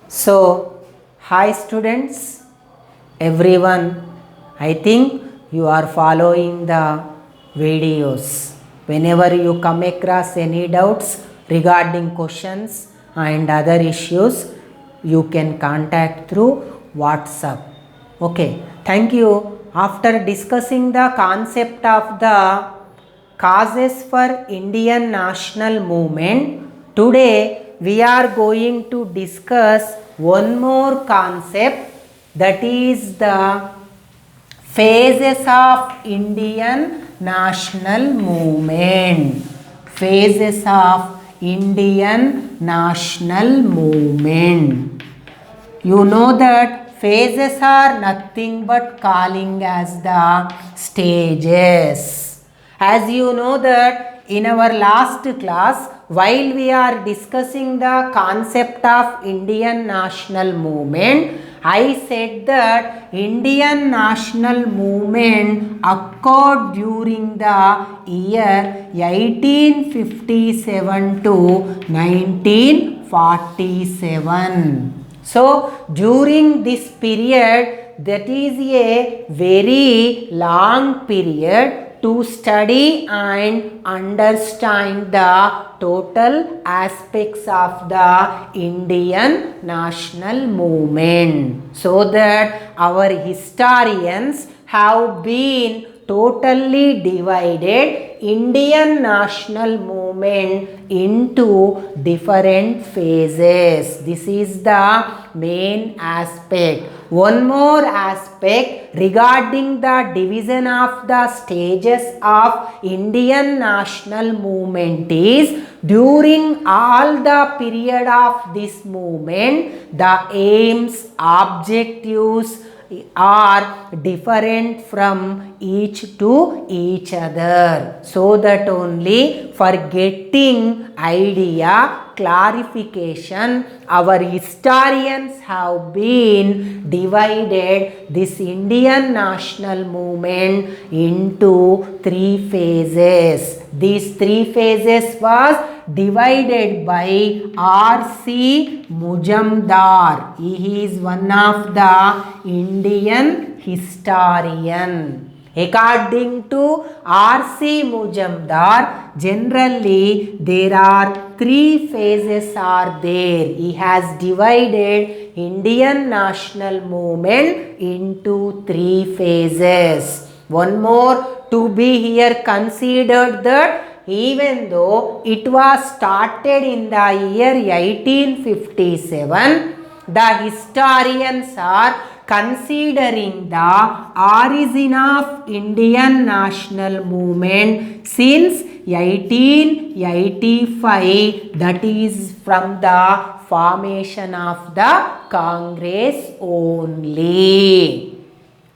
So, hi students, everyone. I think you are following the videos. Whenever you come across any doubts regarding questions and other issues, you can contact through WhatsApp. Okay, thank you. After discussing the concept of the causes for Indian national movement, today we are going to discuss one more concept, that is the phases of Indian national movement. Phases of Indian national movement. You know that phases are nothing but calling as the stages. As you know that in our last class, while we are discussing the concept of Indian national movement, I said that Indian national movement occurred during the year 1857 to 1947. So, during this period, that is a very long period to study and understand the total aspects of the Indian national movement, so that our historians have been totally divided Indian national movement into different phases. This is the main aspect. One more aspect regarding the division of the stages of Indian national movement is, during all the period of this movement, the aims, objectives are different from each to each other, so that only for getting idea, clarification, our historians have been divided this Indian national movement into three phases. These three phases was divided by R.C. Mujumdar. He is one of the Indian historian. According to R.C. Mujumdar, generally there are three phases are there. He has divided Indian national movement into three phases. One more to be here considered, that even though it was started in the year 1857, the historians are considering the origin of Indian national movement since 1885, that is from the formation of the Congress only.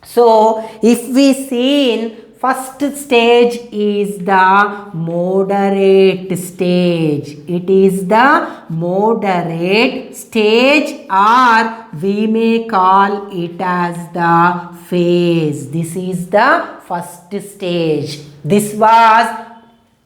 So, if we see in first stage is the moderate stage. It is the moderate stage, or we may call it as the phase. This is the first stage. This was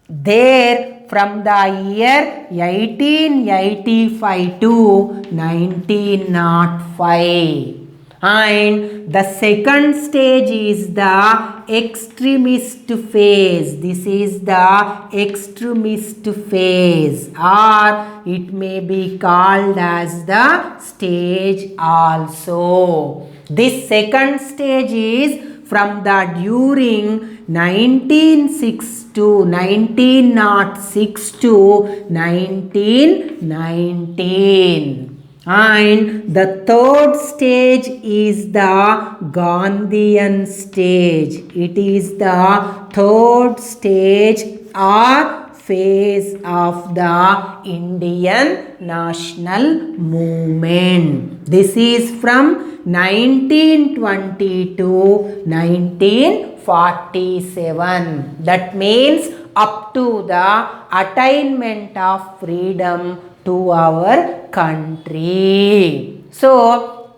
there from the year 1885 to 1905. And the second stage is the extremist phase. This is the extremist phase, or it may be called as the stage also. This second stage is from the during 1906 to 1919. And the third stage is the Gandhian stage. It is the third stage or phase of the Indian national movement. This is from 1920 to 1947. That means up to the attainment of freedom to our country. So,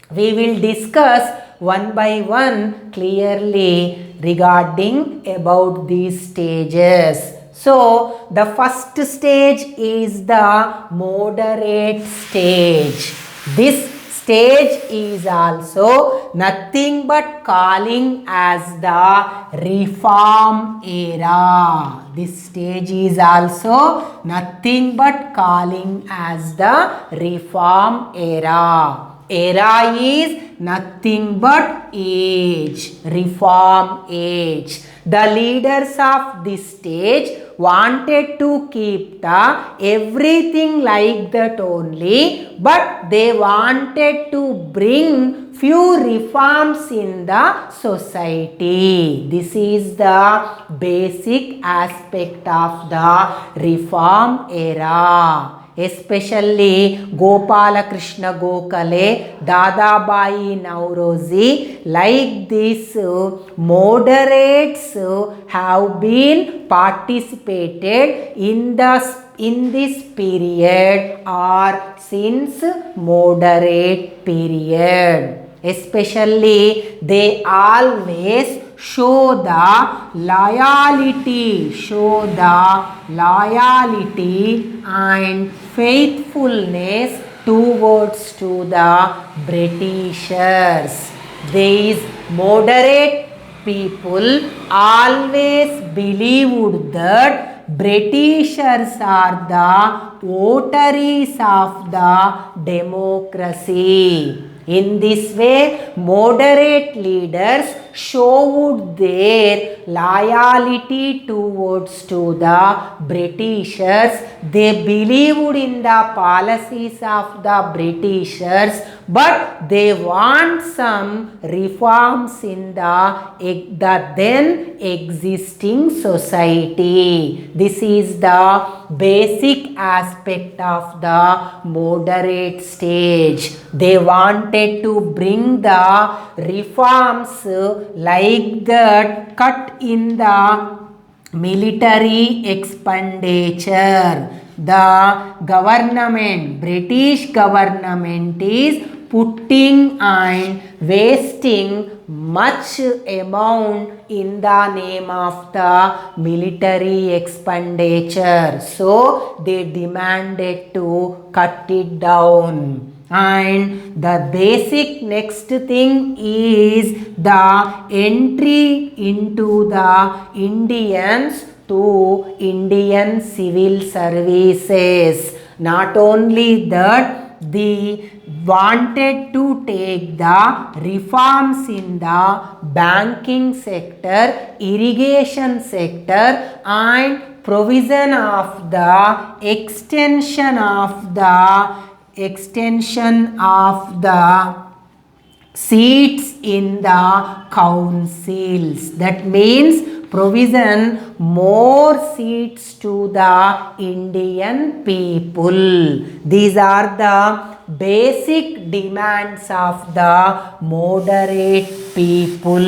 we will discuss one by one clearly regarding about these stages. So, the first stage is the moderate stage. This stage is also nothing but calling as the reform era. This stage is also nothing but calling as the reform era. Era is nothing but age, reform age. The leaders of this stage wanted to keep the everything like that only, but they wanted to bring few reforms in the society. This is the basic aspect of the reform era. Especially Gopala Krishna Gokhale, Dadabhai Nauroji, like this moderates have been participated in this period or since moderate period. Especially they always show the loyalty and faithfulness towards to the Britishers. These moderate people always believed that Britishers are the votaries of the democracy. In this way, moderate leaders showed their loyalty towards to the Britishers. They believed in the policies of the Britishers, but they want some reforms in the then existing society. This is the basic aspect of the moderate stage. They wanted to bring the reforms like that, cut in the military expenditure. The government, British government is putting and wasting much amount in the name of the military expenditure. So they demanded to cut it down. And the basic next thing is the entry into the Indians to Indian civil services. Not only that, they wanted to take the reforms in the banking sector, irrigation sector, and provision of the extension of the seats in the councils. That means provision more seats to the Indian people. These are the basic demands of the moderate people.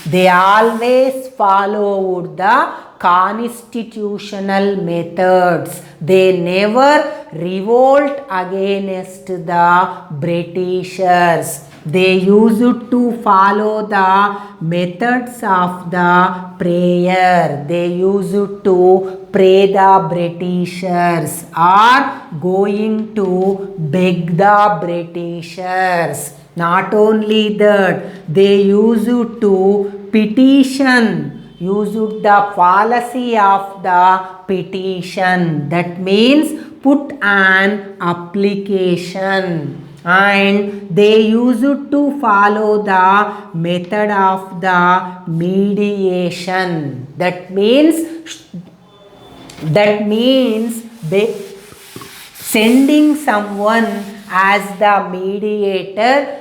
They always followed the constitutional methods. They never revolt against the Britishers. They used to follow the methods of the prayer. They used to pray the Britishers or going to beg the Britishers. Not only that, they used to petition, used the policy of the petition. That means put an application. And they used to follow the method of the mediation. That means sending someone as the mediator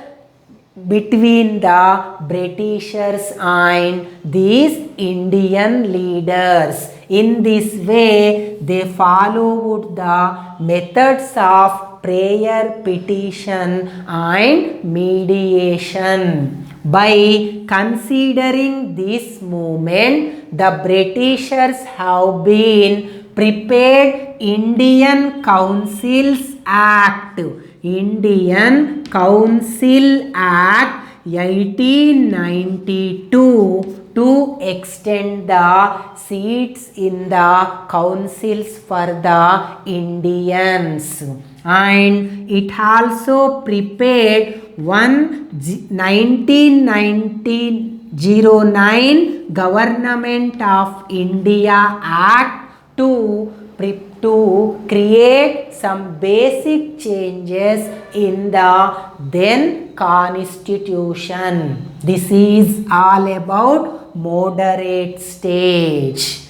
between the Britishers and these Indian leaders. In this way, they followed the methods of prayer, petition and mediation. By considering this movement, the Britishers have been prepared Indian Councils Act. Indian Council Act 1892 to extend the seats in the councils for the Indians. and it also prepared 1909 Government of India Act to create some basic changes in the then constitution. This is all about moderate stage.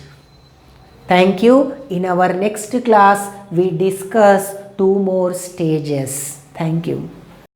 Thank you. In our next class, we discuss 2 more stages. Thank you.